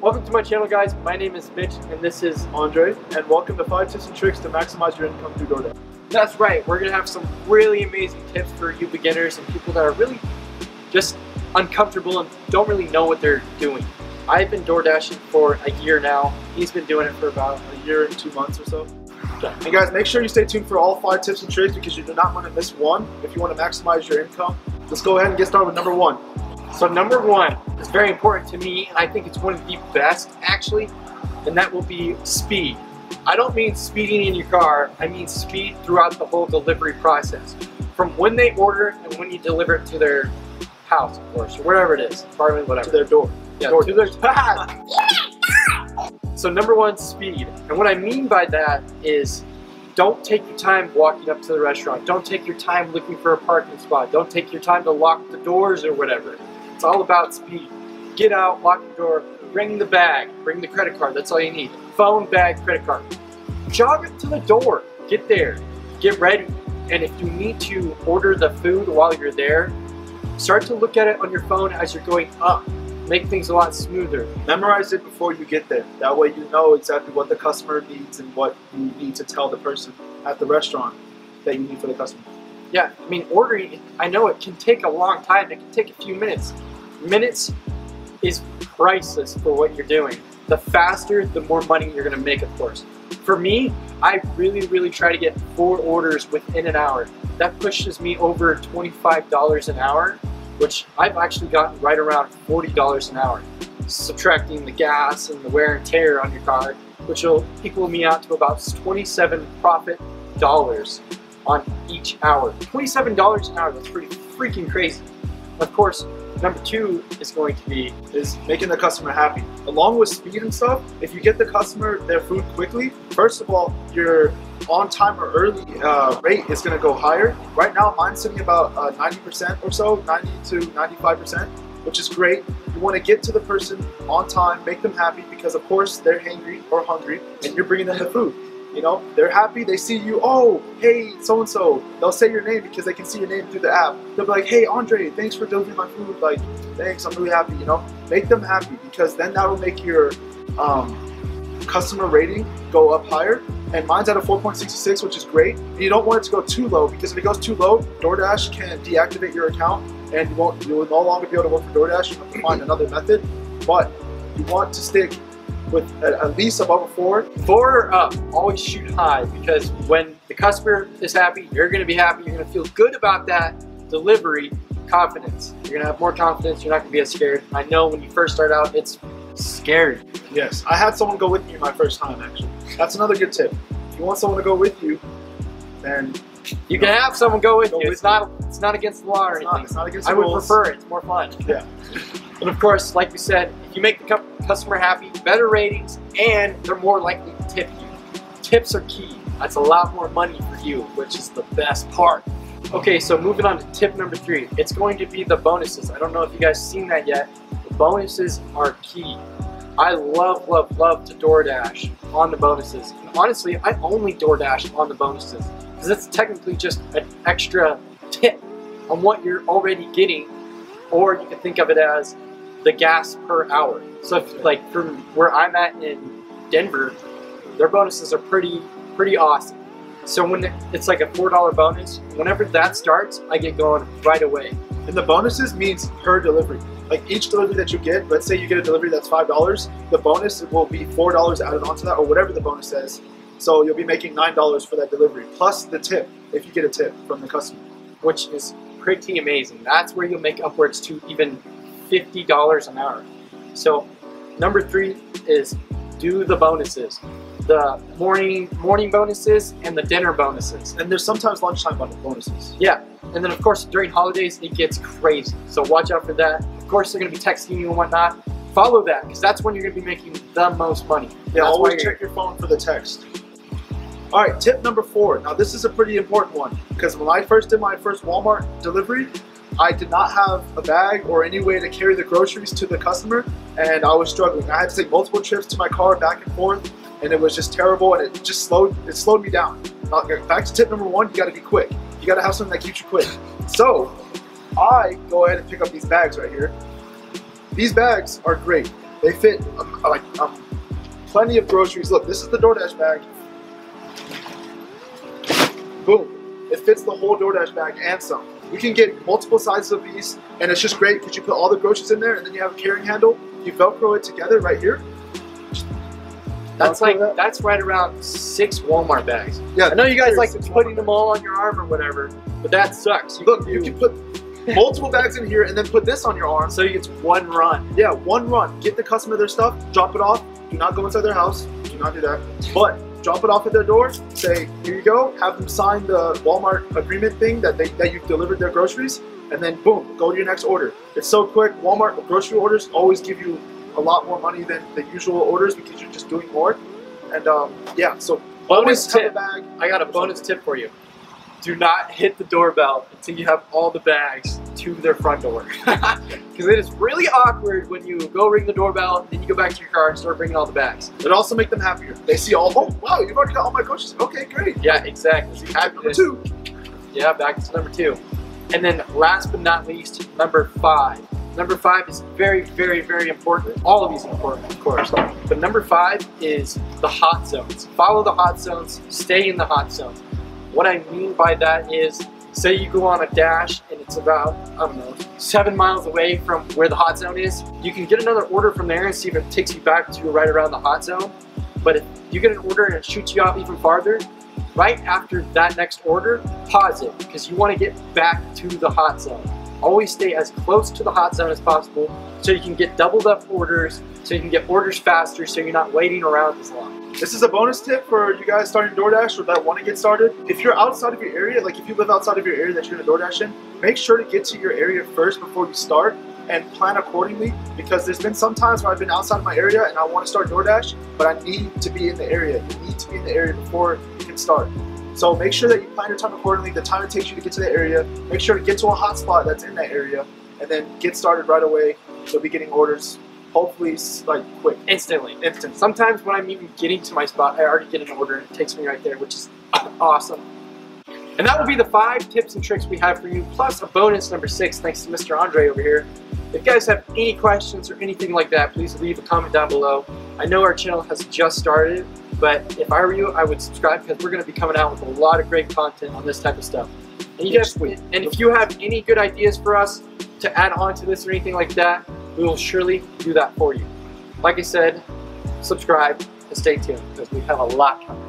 Welcome to my channel, guys. My name is Mitch and this is Andre, and welcome to 5 tips and tricks to maximize your income through DoorDash. That's right, we're gonna have some really amazing tips for you beginners and people that are really just uncomfortable and don't really know what they're doing. I've been door dashing for a year now. He's been doing it for about a year and 2 months or so. And guys, make sure you stay tuned for all 5 tips and tricks because you do not want to miss one if you want to maximize your income. Let's go ahead and get started with number 1. So number 1 is very important to me, and I think it's one of the best actually, and that will be speed. I don't mean speeding in your car, I mean speed throughout the whole delivery process. From when they order and when you deliver it to their house, of course, or whatever it is, apartment, whatever. To their door. Yeah, to their So number 1, speed. And what I mean by that is don't take your time walking up to the restaurant. Don't take your time looking for a parking spot. Don't take your time to lock the doors or whatever. It's all about speed. Get out, lock the door, bring the bag, bring the credit card. That's all you need. Phone, bag, credit card. Jog up to the door. Get there. Get ready. And if you need to order the food while you're there, start to look at it on your phone as you're going up. Make things a lot smoother. Memorize it before you get there. That way you know exactly what the customer needs and what you need to tell the person at the restaurant that you need for the customer. Yeah, I mean, ordering, I know it can take a long time. It can take a few minutes. Minutes is priceless for what you're doing. The faster, the more money you're gonna make, of course. For me, I really try to get 4 orders within an hour. That pushes me over $25 an hour, which I've actually gotten right around $40 an hour, subtracting the gas and the wear and tear on your car, which will equal me out to about 27 profit dollars on each hour. $27 an hour, that's pretty freaking crazy. Of course, number 2 is going to be making the customer happy. Along with speed and stuff, if you get the customer their food quickly, first of all, your on time or early rate is going to go higher. Right now, mine's sitting about 90% or so, 90 to 95%, which is great. You want to get to the person on time, make them happy because, of course, they're hangry or hungry, and you're bringing them the food. You know, they're happy, they see you, oh, hey, so-and-so. They'll say your name because they can see your name through the app. They'll be like, hey, Andre, thanks for delivering my food. Like, thanks, I'm really happy, you know. Make them happy because then that will make your customer rating go up higher. And mine's at a 4.66, which is great. And you don't want it to go too low because if it goes too low, DoorDash can deactivate your account and you will no longer be able to work for DoorDash. You have to find another method. But you want to stick with at least above a 4. 4 or up, always shoot high because when the customer is happy, you're gonna be happy, you're gonna feel good about that delivery. Confidence. You're gonna have more confidence, you're not gonna be as scared. I know when you first start out, it's scary. Yes, I had someone go with me my first time actually. That's another good tip. If you want someone to go with you, then you can have someone go with you. It's not against the law or anything. It's not against the rules. I would prefer it, it's more fun. Yeah. And of course, like we said, if you make the customer happy, better ratings, and they're more likely to tip you. Tips are key. That's a lot more money for you, which is the best part. Okay, so moving on to tip number 3. It's going to be the bonuses. I don't know if you guys seen that yet. The bonuses are key. I love to DoorDash on the bonuses. And honestly, I only DoorDash on the bonuses because it's technically just an extra tip on what you're already getting, or you can think of it as the gas per hour. So if, like from where I'm at in Denver, their bonuses are pretty awesome. So when it's like a $4 bonus, whenever that starts, I get going right away. And the bonuses means per delivery. Like each delivery that you get, let's say you get a delivery that's $5, the bonus will be $4 added onto that, or whatever the bonus says. So you'll be making $9 for that delivery, plus the tip, if you get a tip from the customer. Which is pretty amazing. That's where you'll make upwards to even $50 an hour. So number 3 is do the bonuses. The morning bonuses and the dinner bonuses. And there's sometimes lunchtime bonuses. Yeah, and then of course during holidays it gets crazy. So watch out for that. Of course they're gonna be texting you and whatnot. Follow that because that's when you're gonna be making the most money. Yeah, always check your phone for the text. All right, tip number 4. Now this is a pretty important one because when I first did my first Walmart delivery, I did not have a bag or any way to carry the groceries to the customer, and I was struggling. I had to take multiple trips to my car back and forth, and it was just terrible, and it slowed me down. Now, back to tip number 1, you gotta be quick. You gotta have something that keeps you quick. So I go ahead and pick up these bags right here. These bags are great. They fit plenty of groceries. Look, this is the DoorDash bag. Boom. It fits the whole DoorDash bag and some. You can get multiple sizes of these, and it's just great because you put all the groceries in there, and then you have a carrying handle. You Velcro it together right here. That's that's right around 6 Walmart bags. Yeah, I know you guys like putting them all on your arm or whatever, but that sucks. You can put multiple bags in here and then put this on your arm. So it's one run. Yeah, one run. Get the customer their stuff, drop it off. Do not go inside their house. Do not do that. But drop it off at their door. Say, here you go. Have them sign the Walmart agreement thing that you've delivered their groceries, and then boom, go to your next order. It's so quick. Walmart grocery orders always give you a lot more money than the usual orders because you're just doing more. And yeah, so bonus tip. Bag. I got a bonus tip for you. Do not hit the doorbell until you have all the bags to their front door. Because it is really awkward when you go ring the doorbell, then you go back to your car and start bringing all the bags. It also make them happier. They see all, oh wow, you've already got all my groceries. Okay, great. Yeah, exactly. Number 2. Yeah, back to number 2. And then last but not least, number 5. Number 5 is very, very, very important. All of these are important, of course. But number 5 is the hot zones. Follow the hot zones, stay in the hot zones. What I mean by that is, say you go on a dash and it's about, I don't know, 7 miles away from where the hot zone is. You can get another order from there and see if it takes you back to right around the hot zone. But if you get an order and it shoots you off even farther, right after that next order, pause it because you want to get back to the hot zone. Always stay as close to the hot zone as possible so you can get doubled up orders, so you can get orders faster, so you're not waiting around as long. This is a bonus tip for you guys starting DoorDash or that want to get started. If you're outside of your area, like if you live outside of your area that you're going to DoorDash in, make sure to get to your area first before you start and plan accordingly, because there's been some times where I've been outside of my area and I want to start DoorDash, but I need to be in the area. You need to be in the area before you can start. So make sure that you plan your time accordingly, the time it takes you to get to the area. Make sure to get to a hotspot that's in that area and then get started right away. You'll be getting orders, hopefully like quick. Instantly. Sometimes when I'm even getting to my spot, I already get an order and it takes me right there, which is awesome. And that will be the 5 tips and tricks we have for you, plus a bonus number 6, thanks to Mr. Andre over here. If you guys have any questions or anything like that, please leave a comment down below. I know our channel has just started, but if I were you, I would subscribe because we're going to be coming out with a lot of great content on this type of stuff. And if you have any good ideas for us to add on to this or anything like that, we will surely do that for you. Like I said, subscribe and stay tuned because we have a lot coming.